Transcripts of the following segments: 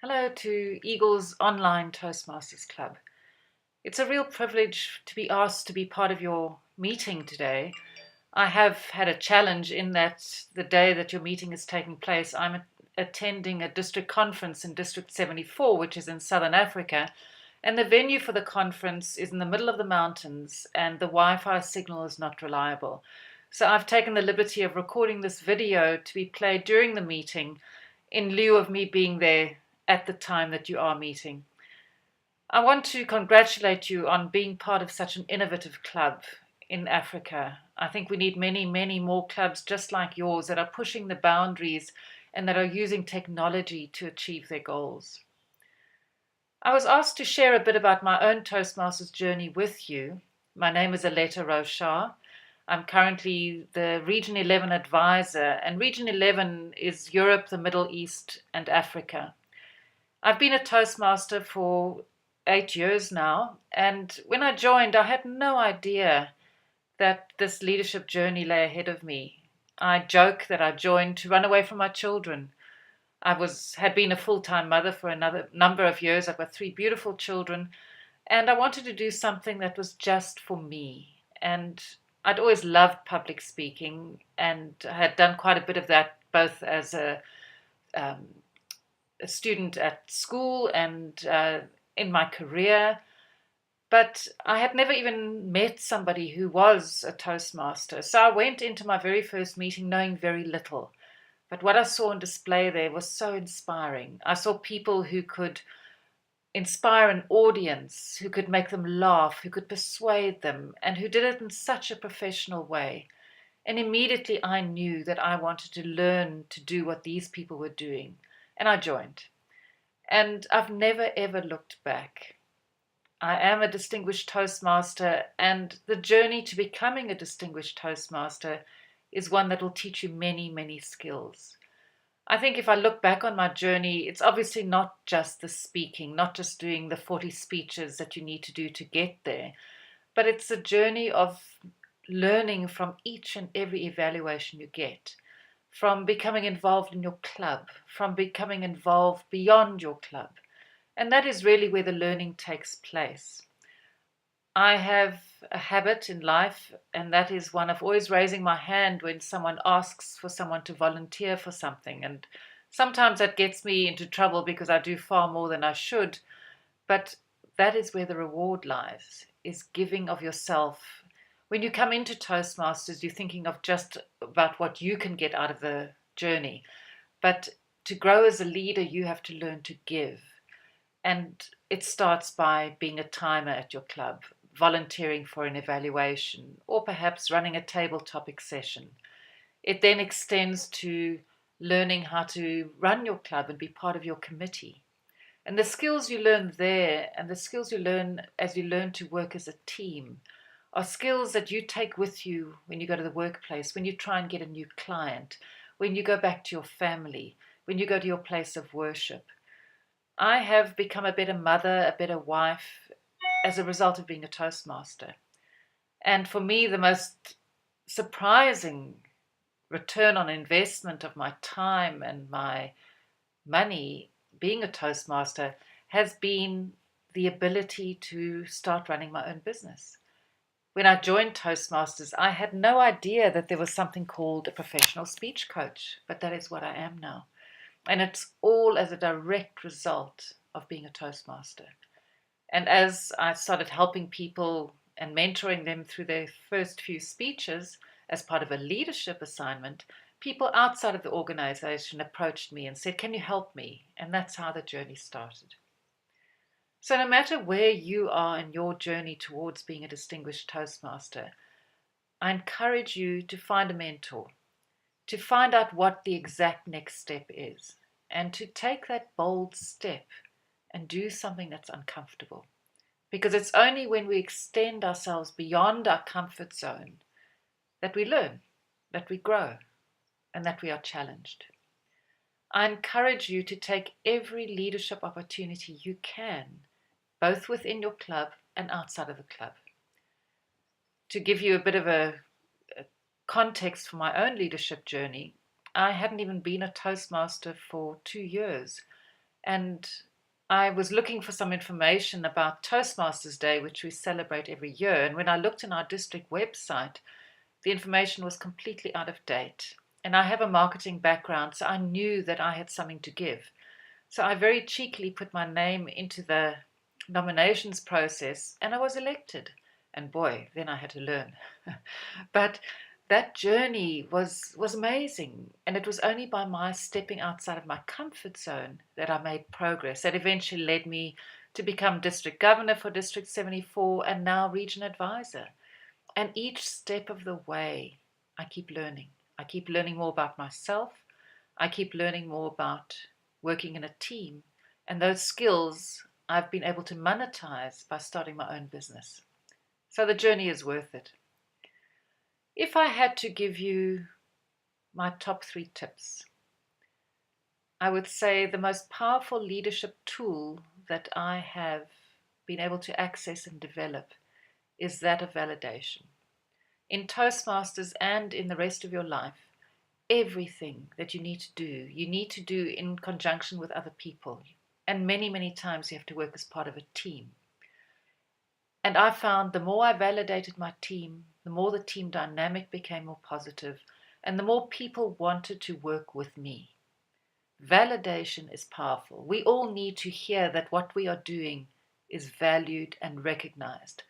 Hello to Eagle's online Toastmasters Club. It's a real privilege to be asked to be part of your meeting today. I have had a challenge in that the day that your meeting is taking place, I'm attending a district conference in District 74, which is in Southern Africa, and the venue for the conference is in the middle of the mountains and the Wi-Fi signal is not reliable. So I've taken the liberty of recording this video to be played during the meeting in lieu of me being there at the time that you are meeting. I want to congratulate you on being part of such an innovative club in Africa. I think we need many, many more clubs just like yours that are pushing the boundaries and that are using technology to achieve their goals. I was asked to share a bit about my own Toastmasters journey with you. My name is Aletta Rochar. I'm currently the Region 11 advisor, and Region 11 is Europe, the Middle East, and Africa. I've been a Toastmaster for 8 years now, and when I joined, I had no idea that this leadership journey lay ahead of me. I joke that I joined to run away from my children. Had been a full-time mother for another number of years. I've got 3 beautiful children, and I wanted to do something that was just for me. And I'd always loved public speaking, and I had done quite a bit of that both as um, a student at school and in my career, but I had never even met somebody who was a Toastmaster. So I went into my very first meeting knowing very little. But what I saw on display there was so inspiring. I saw people who could inspire an audience, who could make them laugh, who could persuade them, and who did it in such a professional way. And immediately I knew that I wanted to learn to do what these people were doing. And I joined. And I've never ever looked back. I am a distinguished Toastmaster, and the journey to becoming a distinguished Toastmaster is one that will teach you many, many skills. I think if I look back on my journey, it's obviously not just the speaking, not just doing the 40 speeches that you need to do to get there, but it's a journey of learning from each and every evaluation you get, from becoming involved in your club, from becoming involved beyond your club. And that is really where the learning takes place. I have a habit in life, and that is one of always raising my hand when someone asks for someone to volunteer for something. And sometimes that gets me into trouble because I do far more than I should. But that is where the reward lies, is giving of yourself. When you come into Toastmasters, you're thinking of just about what you can get out of the journey. But to grow as a leader, you have to learn to give. And it starts by being a timer at your club, volunteering for an evaluation, or perhaps running a table topic session. It then extends to learning how to run your club and be part of your committee. And the skills you learn there and the skills you learn as you learn to work as a team are skills that you take with you when you go to the workplace, when you try and get a new client, when you go back to your family, when you go to your place of worship. I have become a better mother, a better wife as a result of being a Toastmaster. And for me, the most surprising return on investment of my time and my money being a Toastmaster has been the ability to start running my own business. When I joined Toastmasters, I had no idea that there was something called a professional speech coach, but that is what I am now. And it's all as a direct result of being a Toastmaster. And as I started helping people and mentoring them through their first few speeches as part of a leadership assignment, people outside of the organization approached me and said, "Can you help me?" And that's how the journey started. So no matter where you are in your journey towards being a distinguished Toastmaster, I encourage you to find a mentor, to find out what the exact next step is, and to take that bold step and do something that's uncomfortable. Because it's only when we extend ourselves beyond our comfort zone that we learn, that we grow, and that we are challenged. I encourage you to take every leadership opportunity you can, both within your club and outside of the club. To give you a bit of a context for my own leadership journey, I hadn't even been a Toastmaster for 2 years. And I was looking for some information about Toastmasters Day, which we celebrate every year. And when I looked in our district website, the information was completely out of date. And I have a marketing background, so I knew that I had something to give. So I very cheekily put my name into the nominations process and I was elected. And boy, then I had to learn. But that journey was amazing. And it was only by my stepping outside of my comfort zone that I made progress. That eventually led me to become district governor for District 74 and now region advisor. And each step of the way, I keep learning. I keep learning more about myself. I keep learning more about working in a team. And those skills I've been able to monetize by starting my own business. So the journey is worth it. If I had to give you my top 3 tips, I would say the most powerful leadership tool that I have been able to access and develop is that of validation. In Toastmasters and in the rest of your life, everything that you need to do in conjunction with other people. And many, many times you have to work as part of a team. And I found the more I validated my team, the more the team dynamic became more positive, and the more people wanted to work with me. Validation is powerful. We all need to hear that what we are doing is valued and recognized.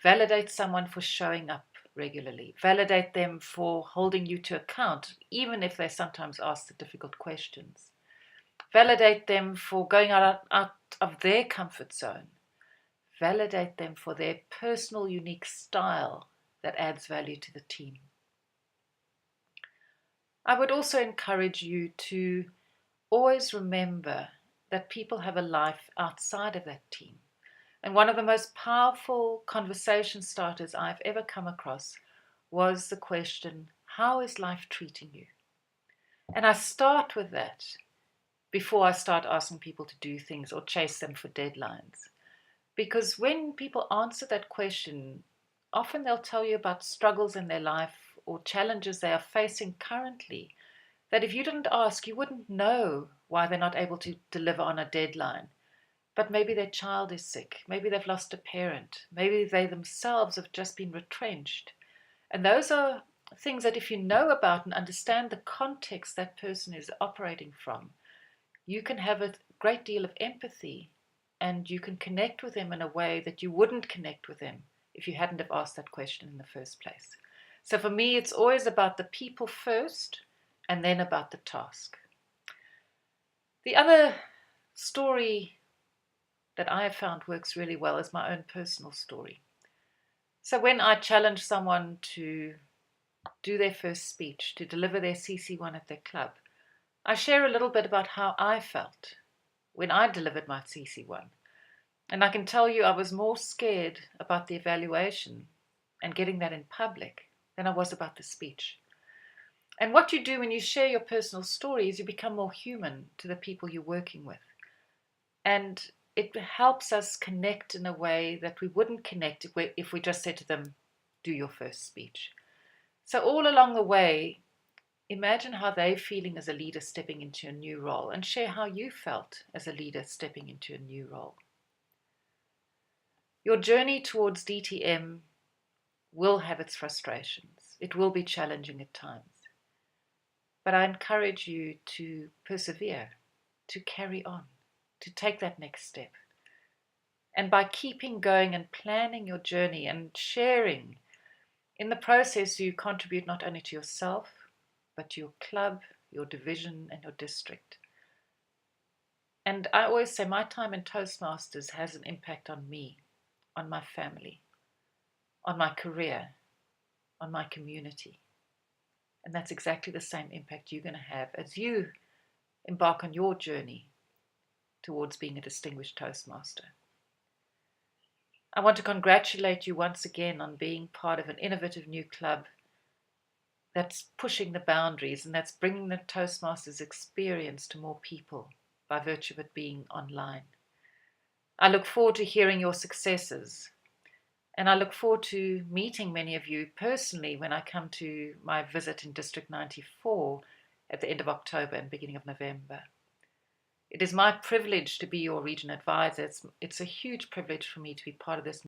Validate someone for showing up regularly. Validate them for holding you to account, even if they sometimes ask the difficult questions. Validate them for going out of their comfort zone. Validate them for their personal, unique style that adds value to the team. I would also encourage you to always remember that people have a life outside of that team. And one of the most powerful conversation starters I've ever come across was the question, how is life treating you? And I start with that before I start asking people to do things or chase them for deadlines. Because when people answer that question, often they'll tell you about struggles in their life or challenges they are facing currently that if you didn't ask, you wouldn't know why they're not able to deliver on a deadline. But maybe their child is sick. Maybe they've lost a parent. Maybe they themselves have just been retrenched. And those are things that if you know about and understand the context that person is operating from, you can have a great deal of empathy and you can connect with them in a way that you wouldn't connect with them if you hadn't have asked that question in the first place. So for me, it's always about the people first and then about the task. The other story that I have found works really well is my own personal story. So when I challenge someone to do their first speech, to deliver their CC1 at their club, I share a little bit about how I felt when I delivered my CC1. And I can tell you I was more scared about the evaluation and getting that in public than I was about the speech. And what you do when you share your personal story is you become more human to the people you're working with. And it helps us connect in a way that we wouldn't connect if we just said to them, do your first speech. So all along the way, imagine how they're feeling as a leader stepping into a new role and share how you felt as a leader stepping into a new role. Your journey towards DTM will have its frustrations. It will be challenging at times. But I encourage you to persevere, to carry on, to take that next step. And by keeping going and planning your journey and sharing, in the process you contribute not only to yourself, but to your club, your division, and your district. And I always say my time in Toastmasters has an impact on me, on my family, on my career, on my community. And that's exactly the same impact you're going to have as you embark on your journey towards being a distinguished Toastmaster. I want to congratulate you once again on being part of an innovative new club that's pushing the boundaries and that's bringing the Toastmasters experience to more people by virtue of it being online. I look forward to hearing your successes, and I look forward to meeting many of you personally when I come to my visit in District 94 at the end of October and beginning of November. It is my privilege to be your region advisor. It's a huge privilege for me to be part of this